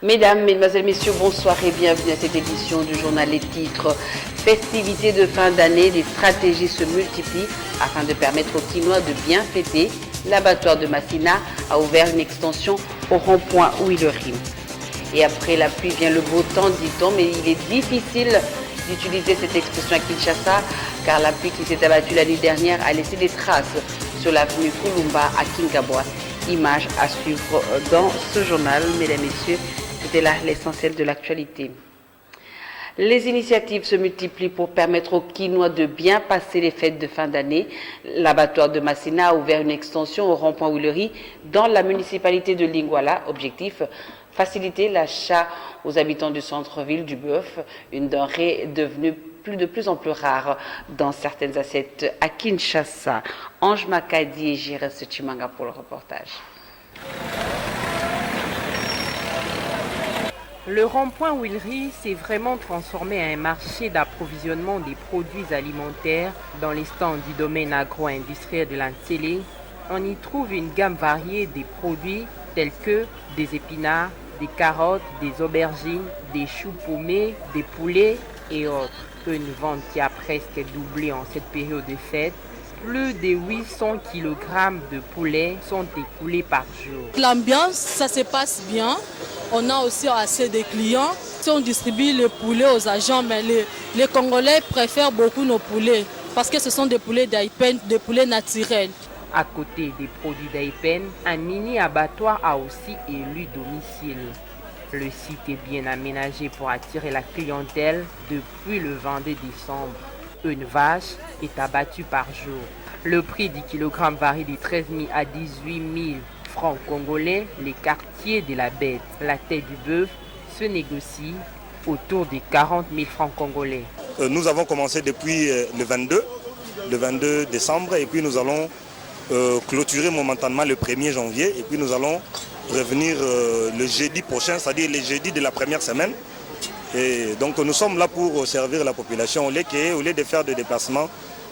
Mesdames, Mesdemoiselles, Messieurs, bonsoir et bienvenue à cette édition du journal Les Titres. Festivités de fin d'année, des stratégies se multiplient afin de permettre aux Quinois de bien fêter. L'abattoir de Massina a ouvert une extension au rond-point Willery. Et après la pluie vient le beau temps, dit-on, mais il est difficile d'utiliser cette expression à Kinshasa car la pluie qui s'est abattue la nuit dernière a laissé des traces sur l'avenue Kulumba à Kinkabwa. Image à suivre dans ce journal, mesdames et messieurs. C'était là l'essentiel de l'actualité. Les initiatives se multiplient pour permettre aux Quinois de bien passer les fêtes de fin d'année. L'abattoir de Massina a ouvert une extension au rond-point Willery dans la municipalité de Lingwala. Objectif, faciliter l'achat aux habitants du centre-ville du bœuf, une denrée devenue de plus en plus rare dans certaines assiettes à Kinshasa. Ange Makadi et Jires Chimanga pour le reportage. Le rond-point Willery s'est vraiment transformé en un marché d'approvisionnement des produits alimentaires. Dans les stands du domaine agro-industriel de l'Antsélé, on y trouve une gamme variée des produits tels que des épinards, des carottes, des aubergines, des choux paumés, des poulets et autres. Une vente qui a presque doublé en cette période de fête. Plus de 800 kg de poulet sont écoulés par jour. L'ambiance, ça se passe bien. On a aussi assez de clients. Si on distribue le poulet aux agents, mais les Congolais préfèrent beaucoup nos poulets parce que ce sont des poulets d'Aipen, des poulets naturels. À côté des produits d'Aipen, un mini abattoir a aussi élu domicile. Le site est bien aménagé pour attirer la clientèle depuis le 22 décembre. Une vache est abattue par jour. Le prix du kilogramme varie de 13 000 à 18 000 francs congolais, les quartiers de la bête. La tête du bœuf se négocie autour de 40 000 francs congolais. Nous avons commencé depuis le 22 décembre et puis nous allons clôturer momentanément le 1er janvier et puis nous allons revenir le jeudi prochain, c'est-à-dire le jeudi de la première semaine. Et donc nous sommes là pour servir la population. Au lieu de faire des déplacements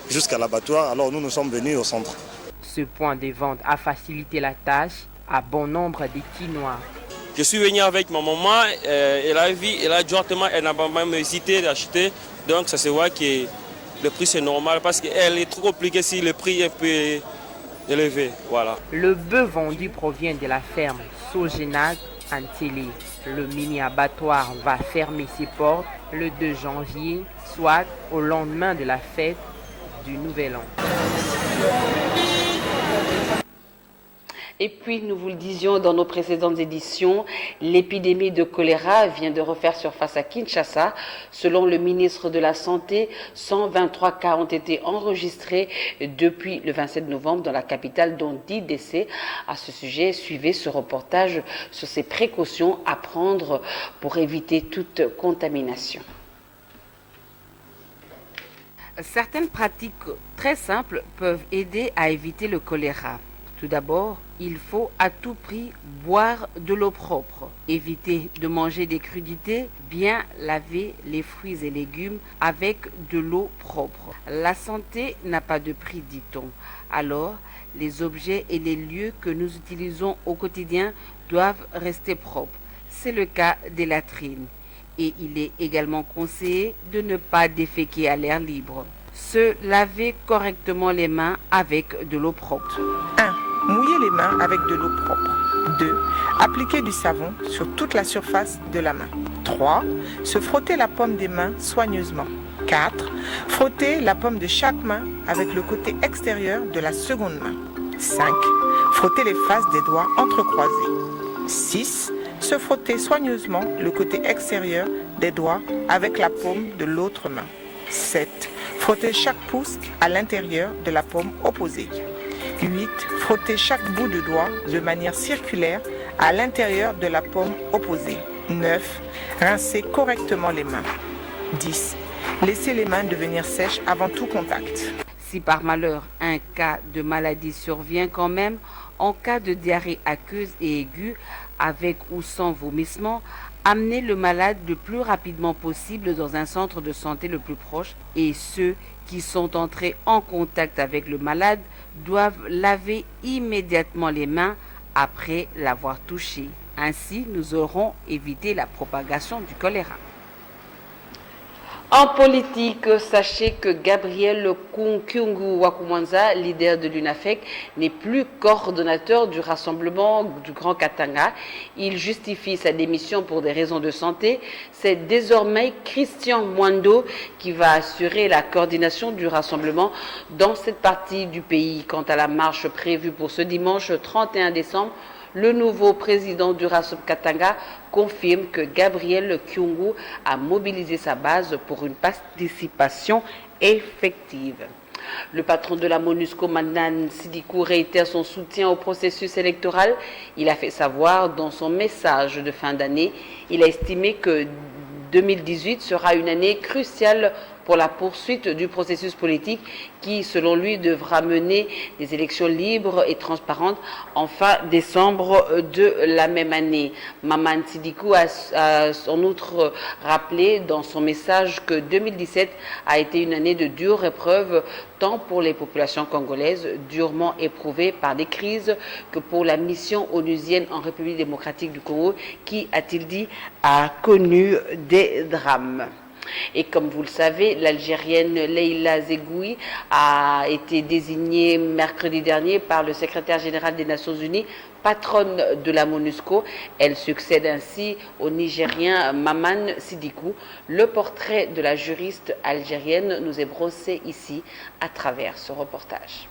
jusqu'à l'abattoir, alors nous sommes venus au centre. Ce point de vente a facilité la tâche à bon nombre de Quinois. Je suis venu avec ma maman, elle a vu, elle a directement, elle n'a pas même hésité d'acheter. Donc ça se voit que le prix c'est normal parce qu'elle est trop compliquée si le prix est un peu élevé. Voilà. Le bœuf vendu provient de la ferme Sogenac Antsélé. Le mini-abattoir va fermer ses portes le 2 janvier, soit au lendemain de la fête du Nouvel An. Et puis, nous vous le disions dans nos précédentes éditions, l'épidémie de choléra vient de refaire surface à Kinshasa. Selon le ministre de la Santé, 123 cas ont été enregistrés depuis le 27 novembre dans la capitale, dont 10 décès. À ce sujet, suivez ce reportage sur ces précautions à prendre pour éviter toute contamination. Certaines pratiques très simples peuvent aider à éviter le choléra. Tout d'abord, il faut à tout prix boire de l'eau propre. Éviter de manger des crudités, bien laver les fruits et légumes avec de l'eau propre. La santé n'a pas de prix, dit-on. Alors, les objets et les lieux que nous utilisons au quotidien doivent rester propres. C'est le cas des latrines. Et il est également conseillé de ne pas déféquer à l'air libre. Se laver correctement les mains avec de l'eau propre. 1. Mouiller les mains avec de l'eau propre. 2. Appliquer du savon sur toute la surface de la main. 3. Se frotter la paume des mains soigneusement. 4. Frotter la paume de chaque main avec le côté extérieur de la seconde main. 5. Frotter les faces des doigts entrecroisés. 6. Se frotter soigneusement le côté extérieur des doigts avec la paume de l'autre main. 7. Frotter chaque pouce à l'intérieur de la paume opposée. 8. Frotter chaque bout de doigt de manière circulaire à l'intérieur de la paume opposée. 9. Rincer correctement les mains. 10. Laisser les mains devenir sèches avant tout contact. Si par malheur un cas de maladie survient quand même, en cas de diarrhée aqueuse et aiguë, avec ou sans vomissement, amenez le malade le plus rapidement possible dans un centre de santé le plus proche et ceux qui sont entrés en contact avec le malade doivent laver immédiatement les mains après l'avoir touché. Ainsi, nous aurons évité la propagation du choléra. En politique, sachez que Gabriel Kyungu Wakumwanza, leader de l'UNAFEC, n'est plus coordonnateur du rassemblement du Grand Katanga. Il justifie sa démission pour des raisons de santé. C'est désormais Christian Mwando qui va assurer la coordination du rassemblement dans cette partie du pays. Quant à la marche prévue pour ce dimanche 31 décembre, le nouveau président du RASOP Katanga confirme que Gabriel Kyungu a mobilisé sa base pour une participation effective. Le patron de la MONUSCO, Maman Sidikou, réitère son soutien au processus électoral. Il a fait savoir dans son message de fin d'année, il a estimé que 2018 sera une année cruciale pour la poursuite du processus politique qui, selon lui, devra mener des élections libres et transparentes en fin décembre de la même année. Maman Sidikou a en outre rappelé dans son message que 2017 a été une année de dure épreuve tant pour les populations congolaises durement éprouvées par des crises que pour la mission onusienne en République démocratique du Congo qui, a-t-il dit, a connu des drames. Et comme vous le savez, l'Algérienne Leïla Zegoui a été désignée mercredi dernier par le secrétaire général des Nations Unies patronne de la MONUSCO. Elle succède ainsi au Nigérien Maman Sidikou. Le portrait de la juriste algérienne nous est brossé ici à travers ce reportage.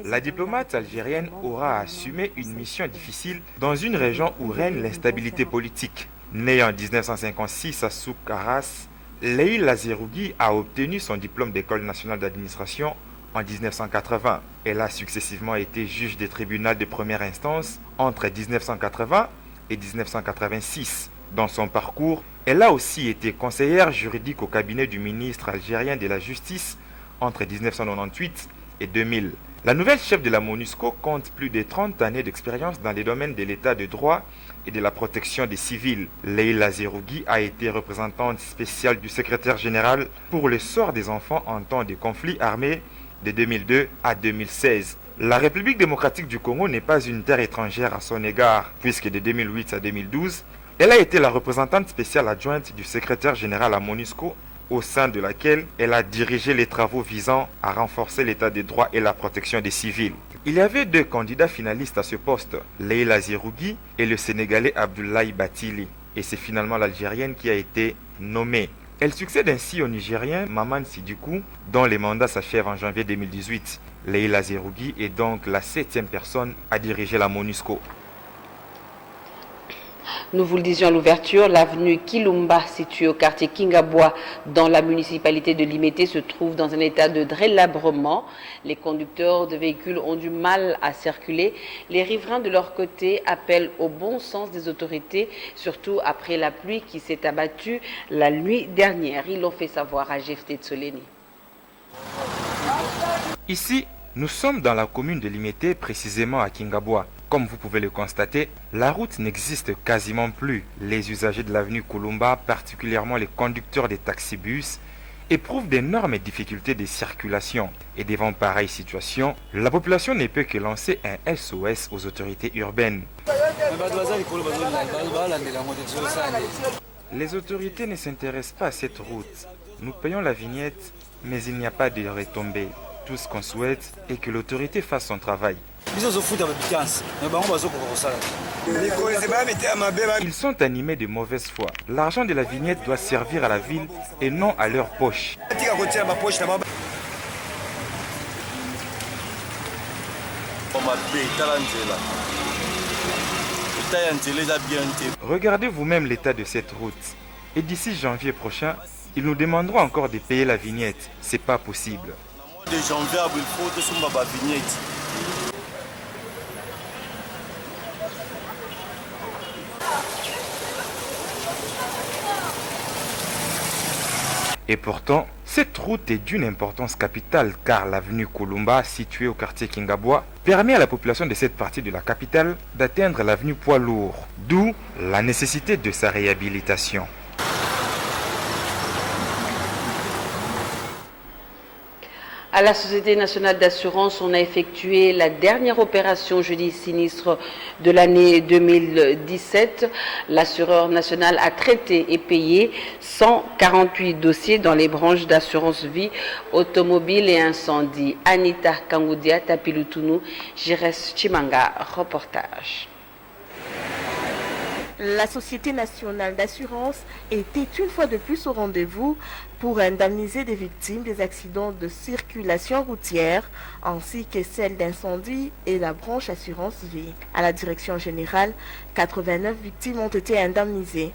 La diplomate algérienne aura assumé une mission difficile dans une région où règne l'instabilité politique. Née en 1956 à Souk-Arras, Leïla Zerougui a obtenu son diplôme d'école nationale d'administration en 1980. Elle a successivement été juge des tribunaux de première instance entre 1980 et 1986. Dans son parcours, elle a aussi été conseillère juridique au cabinet du ministre algérien de la Justice entre 1998 et 2000. La nouvelle chef de la MONUSCO compte plus de 30 années d'expérience dans les domaines de l'état de droit et de la protection des civils. Leïla Zerougui a été représentante spéciale du secrétaire général pour le sort des enfants en temps de conflits armés de 2002 à 2016. La République démocratique du Congo n'est pas une terre étrangère à son égard, puisque de 2008 à 2012, elle a été la représentante spéciale adjointe du secrétaire général à MONUSCO, au sein de laquelle elle a dirigé les travaux visant à renforcer l'état des droits et la protection des civils. Il y avait deux candidats finalistes à ce poste, Leïla Zerougui et le Sénégalais Abdoulaye Bathily. Et c'est finalement l'Algérienne qui a été nommée. Elle succède ainsi au Nigérien Maman Sidikou, dont les mandats s'achèvent en janvier 2018. Leïla Zerougui est donc la 7e personne à diriger la MONUSCO. Nous vous le disions à l'ouverture, l'avenue Kilumba, située au quartier Kingabwa, dans la municipalité de Limete, se trouve dans un état de délabrement. Les conducteurs de véhicules ont du mal à circuler. Les riverains, de leur côté, appellent au bon sens des autorités, surtout après la pluie qui s'est abattue la nuit dernière. Ils l'ont fait savoir à GFT de Soléni. Ici, nous sommes dans la commune de Limete, précisément à Kingabwa. Comme vous pouvez le constater, la route n'existe quasiment plus. Les usagers de l'avenue Kulumba, particulièrement les conducteurs des taxibus, éprouvent d'énormes difficultés de circulation. Et devant pareille situation, la population ne peut que lancer un SOS aux autorités urbaines. Les autorités ne s'intéressent pas à cette route. Nous payons la vignette, mais il n'y a pas de retombées. Tout ce qu'on souhaite est que l'autorité fasse son travail. Ils sont animés de mauvaise foi. L'argent de la vignette doit servir à la ville et non à leur poche. Regardez vous-même l'état de cette route. Et d'ici janvier prochain, ils nous demanderont encore de payer la vignette. C'est pas possible. De janvier à vignette. Et pourtant, cette route est d'une importance capitale car l'avenue Kulumba, située au quartier Kingabwa, permet à la population de cette partie de la capitale d'atteindre l'avenue Poids Lourd, d'où la nécessité de sa réhabilitation. À la Société nationale d'assurance, on a effectué la dernière opération jeudi sinistre de l'année 2017. L'assureur national a traité et payé 148 dossiers dans les branches d'assurance vie, automobile et incendie. Anita Kangoudia, Tapilutunu, Jires Chimanga, reportage. La Société nationale d'assurance était une fois de plus au rendez-vous pour indemniser des victimes des accidents de circulation routière ainsi que celles d'incendie et la branche assurance vie. À la direction générale, 89 victimes ont été indemnisées.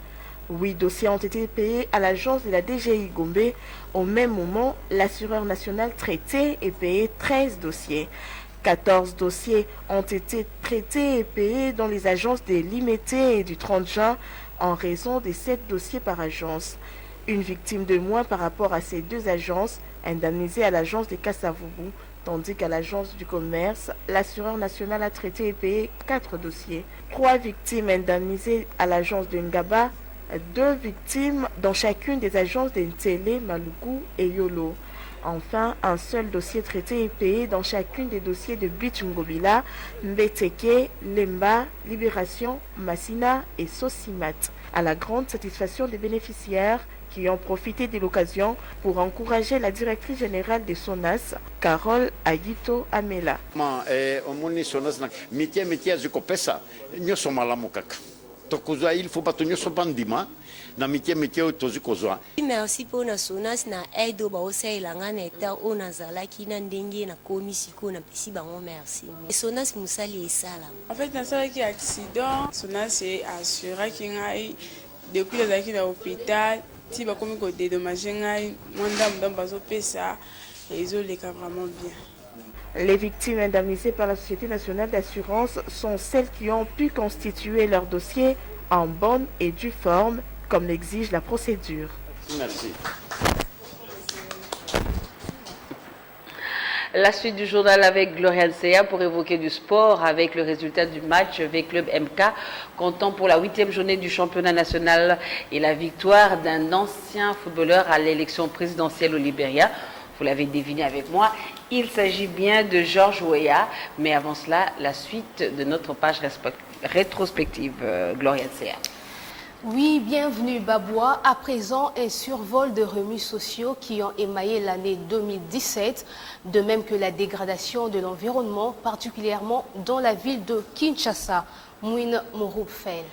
8 dossiers ont été payés à l'agence de la DGI Gombe. Au même moment, l'assureur national traitait et payait 13 dossiers. 14 dossiers ont été traités et payés dans les agences de l'IMETE et du 30 juin en raison des 7 dossiers par agence. Une victime de moins par rapport à ces deux agences, indemnisée à l'agence de Kassavoubou, tandis qu'à l'agence du commerce, l'assureur national a traité et payé 4 dossiers. 3 victimes indemnisées à l'agence de Ngaba, 2 victimes dans chacune des agences de Ntélé, Maluku et Yolo. Enfin, un seul dossier traité et payé dans chacune des dossiers de Bichungobila, Mbeteke, Lemba, Libération, Massina et Sosimat, à la grande satisfaction des bénéficiaires qui ont profité de l'occasion pour encourager la directrice générale de SONAS, Carole Aguito Amela. Merci pour na SONAS na aide ba osela ngana eta ona zalaki na ndenge na komisi ko na pesi bango merci. SONAS musali esala. En fait na sala ki accident, SONAS est assuré ki ngai depuis les accidents à l'hôpital, ti ba komi ko dédommager ngai mwanda mdam bazo pesa ezoleka vraiment bien. Les victimes indemnisées par la Société nationale d'assurance sont celles qui ont pu constituer leur dossier en bonne et due forme, comme l'exige la procédure. Merci. La suite du journal avec Gloria Nsea pour évoquer du sport avec le résultat du match avec Club MK, comptant pour la 8e journée du championnat national et la victoire d'un ancien footballeur à l'élection présidentielle au Libéria. Vous l'avez deviné avec moi, il s'agit bien de Georges Weah. Mais avant cela, la suite de notre page rétrospective. Gloria Nsea. Oui, bienvenue Baboua. À présent, un survol de revenus sociaux qui ont émaillé l'année 2017, de même que la dégradation de l'environnement, particulièrement dans la ville de Kinshasa. Mouine Mouroub-Fel.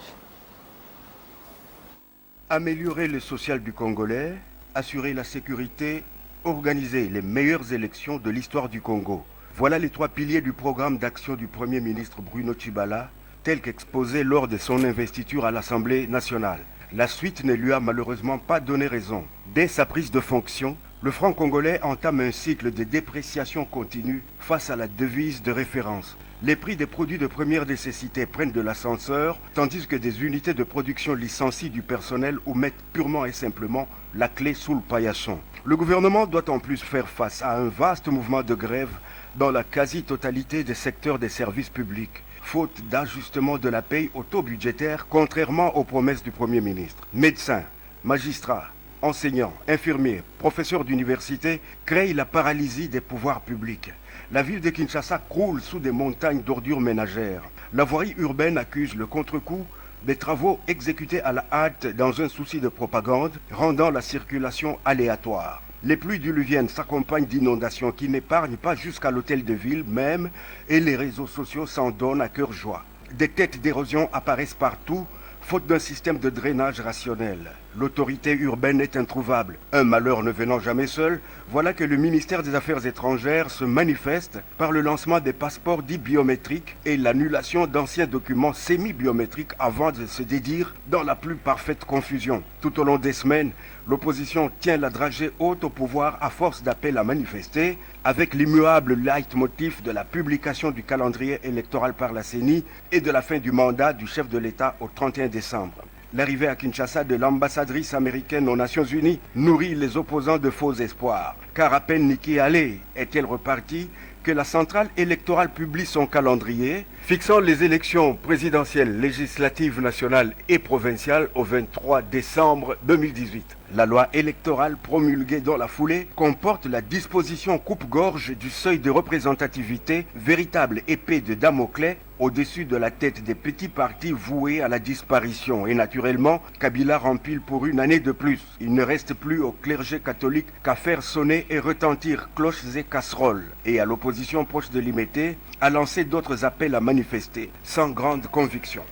Améliorer le social du Congolais, assurer la sécurité, organiser les meilleures élections de l'histoire du Congo. Voilà les 3 piliers du programme d'action du Premier ministre Bruno Tshibala, tel qu'exposé lors de son investiture à l'Assemblée nationale. La suite ne lui a malheureusement pas donné raison. Dès sa prise de fonction, le franc congolais entame un cycle de dépréciation continue face à la devise de référence. Les prix des produits de première nécessité prennent de l'ascenseur, tandis que des unités de production licencient du personnel ou mettent purement et simplement la clé sous le paillasson. Le gouvernement doit en plus faire face à un vaste mouvement de grève dans la quasi-totalité des secteurs des services publics, faute d'ajustement de la paye au taux budgétaire, contrairement aux promesses du Premier ministre. Médecins, magistrats, enseignants, infirmiers, professeurs d'université créent la paralysie des pouvoirs publics. La ville de Kinshasa croule sous des montagnes d'ordures ménagères. La voirie urbaine accuse le contre-coup des travaux exécutés à la hâte dans un souci de propagande, rendant la circulation aléatoire. Les pluies diluviennes s'accompagnent d'inondations qui n'épargnent pas jusqu'à l'hôtel de ville même, et les réseaux sociaux s'en donnent à cœur joie. Des têtes d'érosion apparaissent partout, faute d'un système de drainage rationnel. L'autorité urbaine est introuvable. Un malheur ne venant jamais seul, voilà que le ministère des Affaires étrangères se manifeste par le lancement des passeports dits biométriques et l'annulation d'anciens documents semi-biométriques avant de se dédire dans la plus parfaite confusion. Tout au long des semaines, l'opposition tient la dragée haute au pouvoir à force d'appels à manifester, avec l'immuable leitmotiv de la publication du calendrier électoral par la CENI et de la fin du mandat du chef de l'État au 31 décembre. L'arrivée à Kinshasa de l'ambassadrice américaine aux Nations Unies nourrit les opposants de faux espoirs. Car à peine Nikki Haley est-elle repartie que la centrale électorale publie son calendrier, fixant les élections présidentielles, législatives, nationales et provinciales au 23 décembre 2018. La loi électorale promulguée dans la foulée comporte la disposition coupe-gorge du seuil de représentativité, véritable épée de Damoclès au-dessus de la tête des petits partis voués à la disparition. Et naturellement, Kabila rempile pour une année de plus. Il ne reste plus au clergé catholique qu'à faire sonner et retentir cloches et casseroles. Et à l'opposition proche de Limété, à lancer d'autres appels à manifester, sans grande conviction.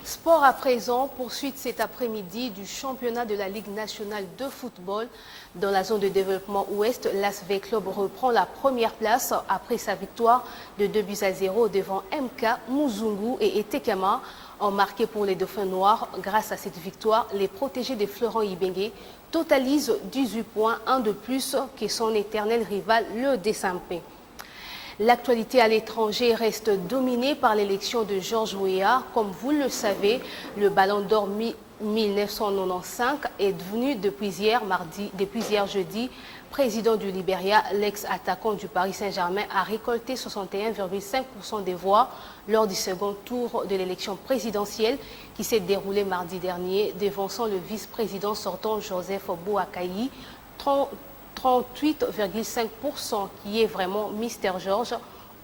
Sport à présent, poursuite cet après-midi du championnat de la Ligue nationale de football. Dans la zone de développement ouest, l'ASV Club reprend la première place après sa victoire de 2-0 devant MK, Muzungu et Etekama. En marqué pour les Dauphins Noirs, grâce à cette victoire, les protégés de Florent Ibenge totalisent 18 points, un de plus que son éternel rival, le Desampé. L'actualité à l'étranger reste dominée par l'élection de George Weah. Comme vous le savez, le Ballon d'Or 1995 est devenu depuis hier jeudi président du Libéria. L'ex-attaquant du Paris Saint-Germain a récolté 61,5% des voix lors du second tour de l'élection présidentielle qui s'est déroulée mardi dernier, devançant le vice-président sortant Joseph Boakai, 38,5%, qui est vraiment Mister George,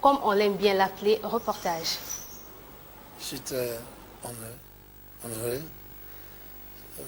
comme on l'aime bien l'appeler. Reportage. Je suis très honoré.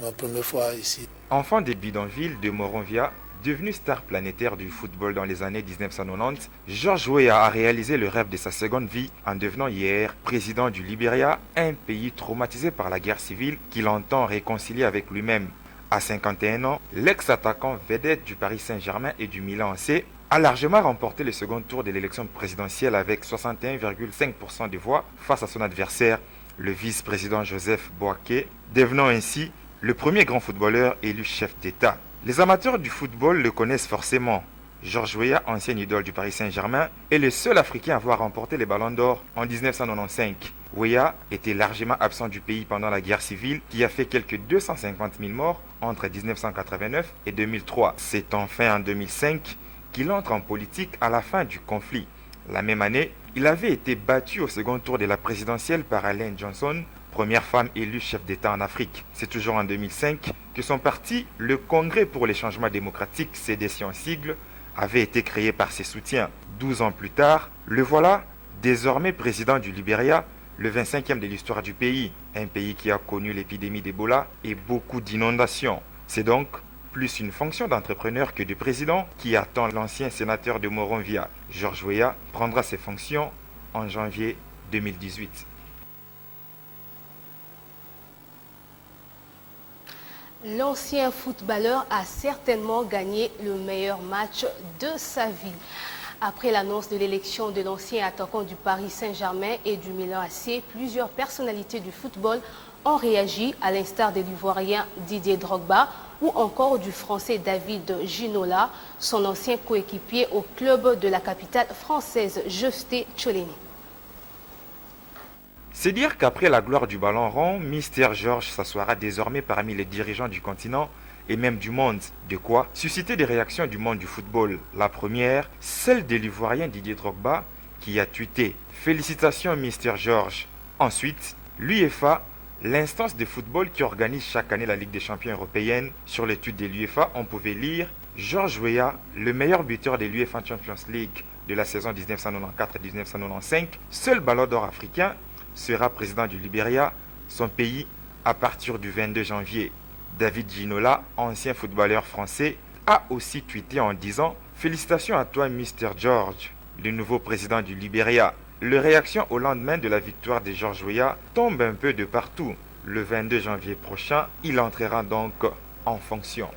Ma première fois ici. Enfant des bidonvilles de Moronvia, devenu star planétaire du football dans les années 1990, George Weah a réalisé le rêve de sa seconde vie en devenant hier président du Libéria, un pays traumatisé par la guerre civile qu'il entend réconcilier avec lui-même. À 51 ans, l'ex-attaquant vedette du Paris Saint-Germain et du Milan AC a largement remporté le second tour de l'élection présidentielle avec 61,5% des voix face à son adversaire, le vice-président Joseph Boakai, devenant ainsi le premier grand footballeur élu chef d'État. Les amateurs du football le connaissent forcément. George Weah, ancien idole du Paris Saint-Germain, est le seul Africain à avoir remporté les Ballons d'Or en 1995. Weah était largement absent du pays pendant la guerre civile qui a fait quelques 250 000 morts entre 1989 et 2003. C'est enfin en 2005 qu'il entre en politique à la fin du conflit. La même année, il avait été battu au second tour de la présidentielle par Ellen Johnson, première femme élue chef d'État en Afrique. C'est toujours en 2005 que son parti, le Congrès pour les changements démocratiques, CDC en sigle, avait été créé par ses soutiens. 12 ans plus tard, le voilà désormais président du Libéria, le 25e de l'histoire du pays, un pays qui a connu l'épidémie d'Ebola et beaucoup d'inondations. C'est donc plus une fonction d'entrepreneur que de président qui attend l'ancien sénateur de Moronvia. George Weah prendra ses fonctions en janvier 2018. L'ancien footballeur a certainement gagné le meilleur match de sa vie. Après l'annonce de l'élection de l'ancien attaquant du Paris Saint-Germain et du Milan AC, plusieurs personnalités du football ont réagi, à l'instar de l'Ivoirien Didier Drogba ou encore du Français David Ginola, son ancien coéquipier au club de la capitale française, Josté Tcholeni. C'est dire qu'après la gloire du ballon rond, Mister George s'assoira désormais parmi les dirigeants du continent et même du monde. De quoi susciter des réactions du monde du football. La première, celle de l'Ivoirien Didier Drogba, qui a tweeté « Félicitations Mister George ». Ensuite, l'UEFA, l'instance de football qui organise chaque année la Ligue des champions européenne. Sur l'étude de l'UEFA, on pouvait lire « George Weah, le meilleur buteur de l'UEFA Champions League de la saison 1994-1995, seul ballon d'or africain, sera président du Libéria, son pays, à partir du 22 janvier. David Ginola, ancien footballeur français, a aussi tweeté en disant « Félicitations à toi, Mister George, le nouveau président du Libéria ». Les réactions au lendemain de la victoire de George Weah tombent un peu de partout. Le 22 janvier prochain, il entrera donc en fonction.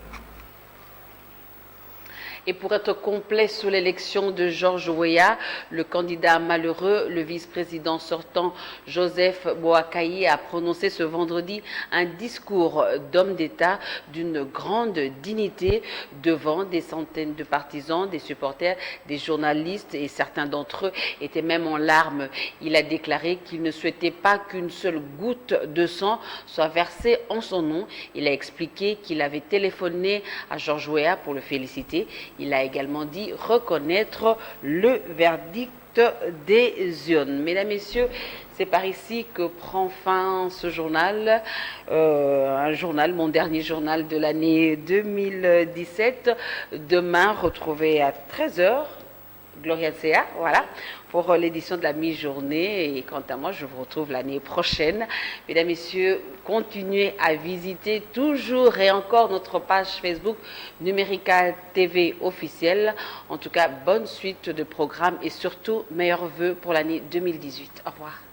Et pour être complet sur l'élection de George Weah, le candidat malheureux, le vice-président sortant Joseph Boakai, a prononcé ce vendredi un discours d'homme d'État d'une grande dignité devant des centaines de partisans, des supporters, des journalistes, et certains d'entre eux étaient même en larmes. Il a déclaré qu'il ne souhaitait pas qu'une seule goutte de sang soit versée en son nom. Il a expliqué qu'il avait téléphoné à George Weah pour le féliciter. Il a également dit reconnaître le verdict vote des urnes. Mesdames, Messieurs, c'est par ici que prend fin ce journal, mon dernier journal de l'année 2017. Demain, retrouvé à 13h, Gloria Sea, voilà, pour l'édition de la mi-journée. Et quant à moi, je vous retrouve l'année prochaine. Mesdames, Messieurs, continuez à visiter toujours et encore notre page Facebook Numérica TV officielle. En tout cas, bonne suite de programmes et surtout, meilleurs vœux pour l'année 2018. Au revoir.